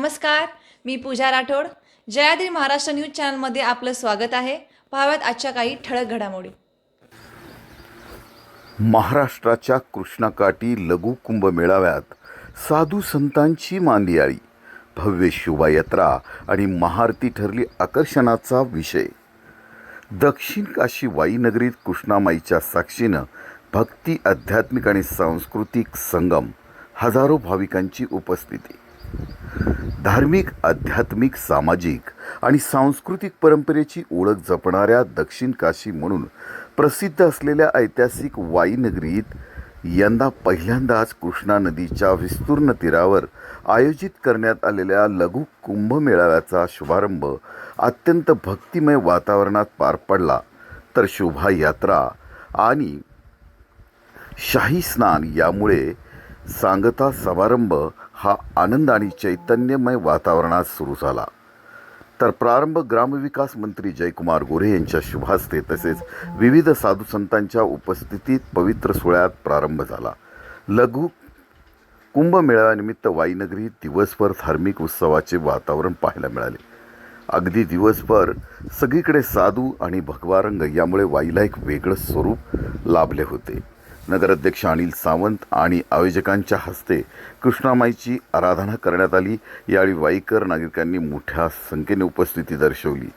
नमस्कार, मी पूजा राठोड. जयाद्री महाराष्ट्र न्यूज चॅनलमध्ये आपलं स्वागत आहे. पाहाव्यात आजच्या काही ठळक घडामोडी. महाराष्ट्राच्या कृष्णाकाठी लघु कुंभमेळाव्यात साधू संतांची मांदियाळी, भव्य शोभायात्रा आणि महाआरती ठरली आकर्षणाचा विषय. दक्षिण काशी वाईनगरीत कृष्णामाईच्या साक्षीनं भक्ती, आध्यात्मिक आणि सांस्कृतिक संगम, हजारो भाविकांची उपस्थिती. धार्मिक, आध्यात्मिक, सामाजिक आणि सांस्कृतिक परंपरेची ओळख जपणाऱ्या दक्षिण काशी म्हणून प्रसिद्ध असलेल्या ऐतिहासिक वाईनगरीत यंदा पहिल्यांदाच कृष्णा नदीच्या विस्तीर्ण तीरावर आयोजित करण्यात आलेल्या लघु कुंभमेळाव्याचा शुभारंभ अत्यंत भक्तिमय वातावरणात पार पडला. तर शोभायात्रा आणि शाही स्नान यामुळे सांगता समारंभ हा आनंद आणि चैतन्यमय वातावरणात सुरू झाला. तर प्रारंभ ग्रामविकास मंत्री जयकुमार गोरे यांच्या शुभहस्ते तसेच विविध साधू संतांच्या उपस्थितीत पवित्र सोहळ्यात प्रारंभ झाला. लघु कुंभमेळाव्यानिमित्त वाईनगरीत दिवसभर धार्मिक उत्सवाचे वातावरण पाहायला मिळाले. अगदी दिवसभर सगळीकडे साधू आणि भगवा रंग यामुळे वाईला एक वेगळं स्वरूप लाभले होते. नगराध्यक्ष अनिल सावंत आणि आयोजकांच्या हस्ते कृष्णामाईची आराधना करण्यात आली. यावेळी वाईकर नागरिकांनी मोठ्या संख्येने उपस्थिती दर्शवली.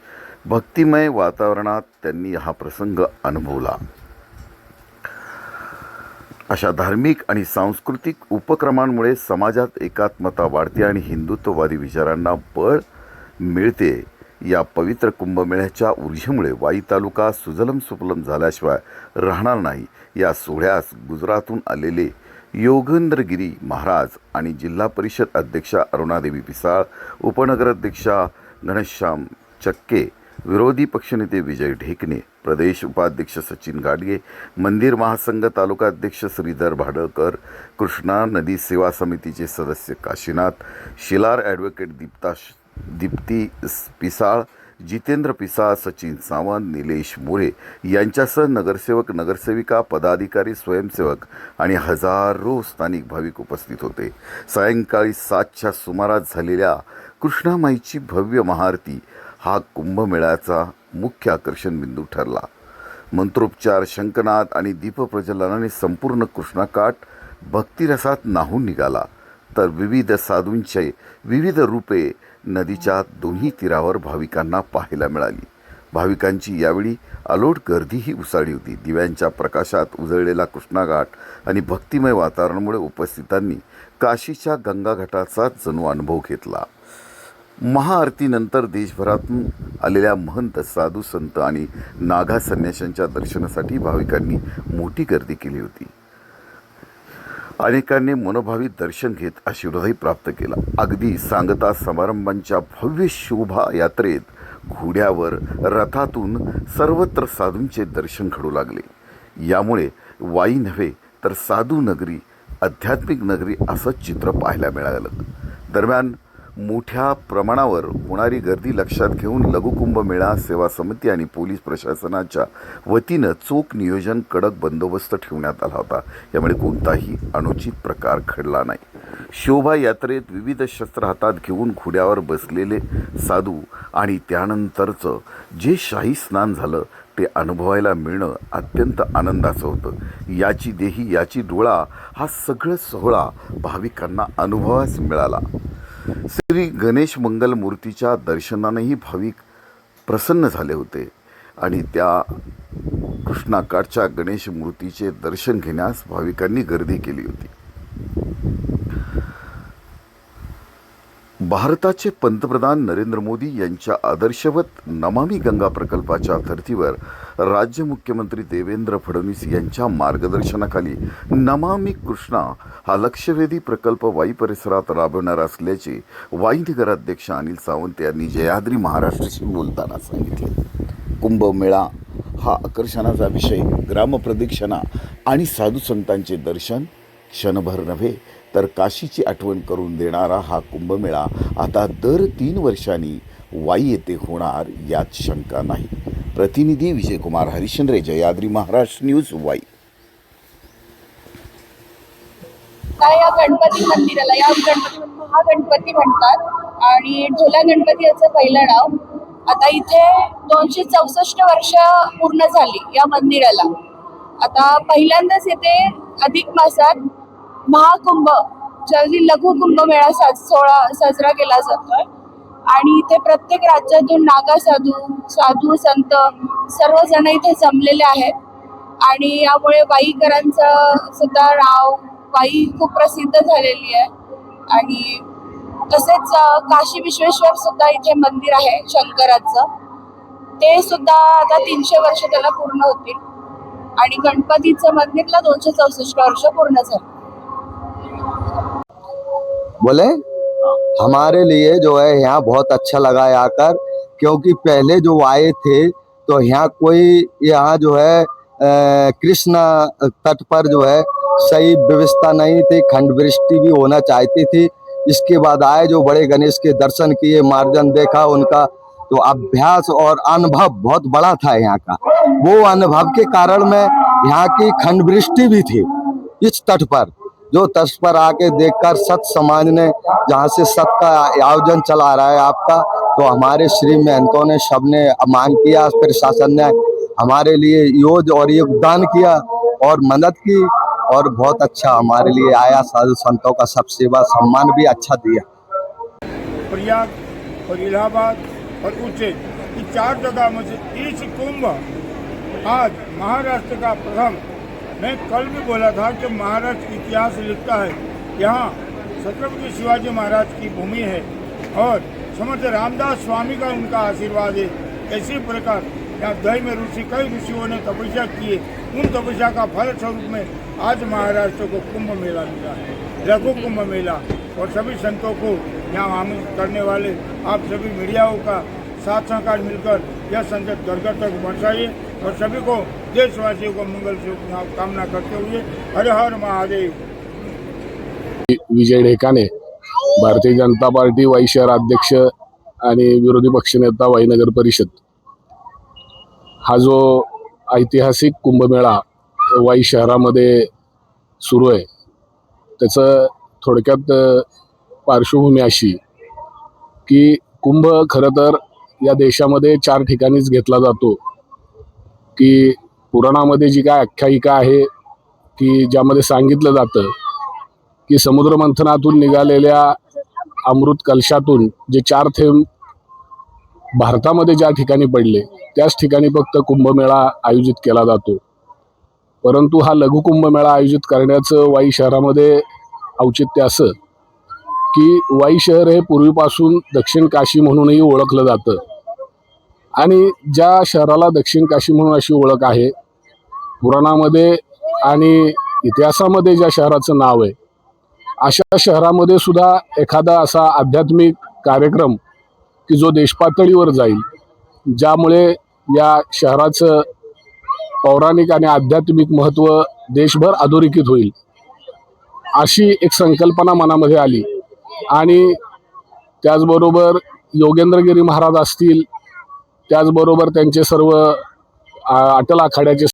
भक्तिमय वातावरणात त्यांनी हा प्रसंग अनुभवला. अशा धार्मिक आणि सांस्कृतिक उपक्रमांमुळे समाजात एकात्मता वाढते आणि हिंदुत्ववादी विचारांना बळ मिळते. या पवित्र कुंभमेळ्याच्या ऊर्जेमुळे वाई तालुका सुजलम सुफलम झाल्याशिवाय राहणार नाही. या सोहळ्यास गुजरातहून आलेले योगेंद्रगिरी महाराज आणि जिल्हा परिषद अध्यक्षा अरुणादेवी पिसाळ, उपनगराध्यक्षा घनश्याम चक्के, विरोधी पक्षनेते विजय ढेकणे, प्रदेश उपाध्यक्ष सचिन गाडगे, मंदिर महासंघ तालुका अध्यक्ष श्रीधर भाडळकर, कृष्णा नदी सेवा समितीचे सदस्य काशीनाथ शिलार, ॲडव्होकेट दीप्ती पिसाळ, जितेंद्र पिसाळ, सचिन सावंत, निलेश मोरे यांच्यासह नगरसेवक, नगरसेविका, पदाधिकारी, स्वयंसेवक आणि हजारो स्थानिक भाविक उपस्थित होते. सायंकाळी 7च्या सुमारास झालेल्या कृष्णामाईची भव्य महाआरती हा कुंभमेळ्याचा मुख्य आकर्षण बिंदू ठरला. मंत्रोपचार, शंखनाद आणि दीपप्रज्वलनाने संपूर्ण कृष्णाकाठ भक्तिरसात न्हाऊन निघाला. तर विविध साधूंचे विविध रूपे नदीच्या दोन्ही तीरावर भाविकांना पाहायला मिळाली. भाविकांची यावेळी अलोट गर्दीही उसळली होती. दिव्यांच्या प्रकाशात उजळलेला कृष्णाघाट आणि भक्तिमय वातावरणामुळे उपस्थितांनी काशीच्या गंगाघाटाचा जणू अनुभव घेतला. महाआरतीनंतर देशभरातून आलेल्या महंत, साधू संत आणि नागा संन्याशांच्या दर्शनासाठी भाविकांनी मोठी गर्दी केली होती. अनेकांनी मनोभावी दर्शन घेत आशीर्वादही प्राप्त केला. अगदी सांगता समारंभांच्या भव्य शोभा यात्रेत घोड्यावर, रथातून सर्वत्र साधूंचे दर्शन घडू लागले. यामुळे वाई नव्हे तर साधू नगरी, आध्यात्मिक नगरी असं चित्र पाहायला मिळालं. दरम्यान मोठ्या प्रमाणावर होणारी गर्दी लक्षात घेऊन लघुकुंभमेळा सेवा समिती आणि पोलीस प्रशासनाच्या वतीनं चोख नियोजन, कडक बंदोबस्त ठेवण्यात आला होता. यामुळे कोणताही अनुचित प्रकार घडला नाही. शोभायात्रेत विविध शस्त्र हातात घेऊन घोड्यावर बसलेले साधू आणि त्यानंतरचं जे शाही स्नान झालं ते अनुभवायला मिळणं अत्यंत आनंदाचं होतं. याची देही याची डोळा हा सगळं सोहळा भाविकांना अनुभवास मिळाला. श्री गणेश मंगल मूर्तीच्या दर्शनानेही भाविक प्रसन्न झाले होते आणि त्या कृष्णाकाठच्या गणेश मूर्तीचे दर्शन घेण्यास भाविकांनी गर्दी केली होती. भारताचे पंतप्रधान नरेंद्र मोदी यांच्या आदर्शवत नमामि गंगा प्रकल्पाच्या धर्तीवर राज्य मुख्यमंत्री देवेंद्र फडणवीस यांच्या मार्गदर्शनाखाली नमामि कृष्णा हा लक्षवेधी प्रकल्प वाई परिसरात राबवणार असल्याचे वाई नगराध्यक्ष अनिल सावंत यांनी जयाद्री महाराष्ट्राशी बोलताना सांगितले. कुंभमेळा हा आकर्षणाचा विषय, ग्रामप्रदक्षिणा आणि साधू संतांचे दर्शन क्षणभर नव्हे तर काशीची आठवण करून देणारा हा कुंभमेळा आता दर 3 वर्षांनी वाई येथे होणार यात शंका नाही. प्रतिनिधी विजयकुमार हरिश्चंद्र, जयाद्री महाराष्ट्र न्यूज, वाई. या गणपती मंदिराला, या गणपती महागणपती म्हणतात, आणि ढोला गणपती याचं पहिलं नाव. आता इथे 264 वर्ष पूर्ण झाली या मंदिराला. आता पहिल्यांदाच इथे अधिक मासात महाकुंभ ज्यावेळी लघु कुंभमेळा साजरा केला जातोय आणि इथे प्रत्येक राज्यातून नागा साधू संत सर्वजण इथे जमलेले आहेत आणि यामुळे वाईकरांचं सुद्धा नाव वाई खूप प्रसिद्ध झालेली आहे. आणि तसेच काशी विश्वेश्वर सुद्धा इथे मंदिर आहे शंकराचं, ते सुद्धा आता 300 वर्ष त्याला पूर्ण होतील आणि गणपतीचं मंदिरला 264 वर्ष पूर्ण झाली. बोले हमारे लिए जो है यहाँ बहुत अच्छा लगा है आकर, क्योंकि पहले जो आए थे तो यहाँ जो है कृष्ण तट पर जो है सही व्यवस्था नहीं थी, खंड वृष्टि भी होना चाहती थी। इसके बाद आए जो बड़े गणेश के दर्शन किए, मार्जन देखा उनका, तो अभ्यास और अनुभव बहुत बड़ा था यहाँ का। वो अनुभव के कारण में यहाँ की खंड वृष्टि भी थी इस तट पर, जो तट पर आके देखकर सत समाज ने जहाँ से सत का आयोजन चला रहा है आपका, तो हमारे श्री महंतों ने सबने मांग किया, प्रशासन ने हमारे लिए योगदान किया और मदद की, और बहुत अच्छा हमारे लिए आया। साधु संतों का सब सेवा सम्मान भी अच्छा दिया। प्रयाग और इलाहाबाद और उज्जैन, ये 4 जगह में से इस कुंभ आज महाराष्ट्र का प्रथम। मैं कल भी बोला था कि महाराष्ट्र इतिहास लिखता है, यहाँ छत्रपति शिवाजी महाराज की भूमि है और समर्थ रामदास स्वामी का उनका आशीर्वाद है। इसी प्रकार यहाँ दही में कई ऋषियों ने तपस्या किए, उन तपस्या का फल स्वरूप में आज महाराष्ट्र को कुंभ मेला मिला है, लघु कुंभ मेला। और सभी संतों को यहाँ आमंत्रित करने वाले आप सभी मीडियाओं का साथ सहकार मिलकर यह संकट घर घर तक पहुँचाइए और सभी को देशवासियों को मंगल से कामना करते हुए हर हर महादेव। विजय ढेकाने, भारतीय जनता पार्टी वाई शहर अध्यक्ष आणि विरोधी पक्षनेता वाई नगर परिषद। हा जो ऐतिहासिक कुंभमेळा वाई शहरामध्ये सुरू आहे, त्याचं थोडक्यात पार्श्वभूमी अशी की कुंभ खरं तर या देशामध्ये 4 ठिकाणीच घेतला जातो, की पुराणामध्ये जी काय आख्यायिका आहे की ज्यामध्ये सांगितलं जातं की समुद्र मंथनातून निघालेल्या अमृत कलशातून जे 4 थेंब भारतामध्ये ज्या ठिकाणी पडले त्याच ठिकाणी फक्त कुंभमेळा आयोजित केला जातो। परंतु हा लघु कुंभमेळा आयोजित करण्याचं वाई शहरामध्ये औचित्य असं की वाई शहर हे पूर्वीपासून दक्षिण काशी म्हणूनही ओळखलं जातं आणि ज्या शहराला दक्षिण काशी म्हणून अशी ओळख आहे, पुराणामध्ये आणि इतिहासामध्ये ज्या शहराचं नाव आहे, अशा शहरामध्ये सुद्धा एखादा असा आध्यात्मिक कार्यक्रम की जो देशपातळीवर जाईल, ज्यामुळे या शहराचं पौराणिक आणि आध्यात्मिक महत्त्व देशभर अधोरेखित होईल, अशी एक संकल्पना मनामध्ये आली। आणि त्याचबरोबर योगेंद्रगिरी महाराज असतील, त्याचबरोबर त्यांचे सर्व अटल आखाड्याचे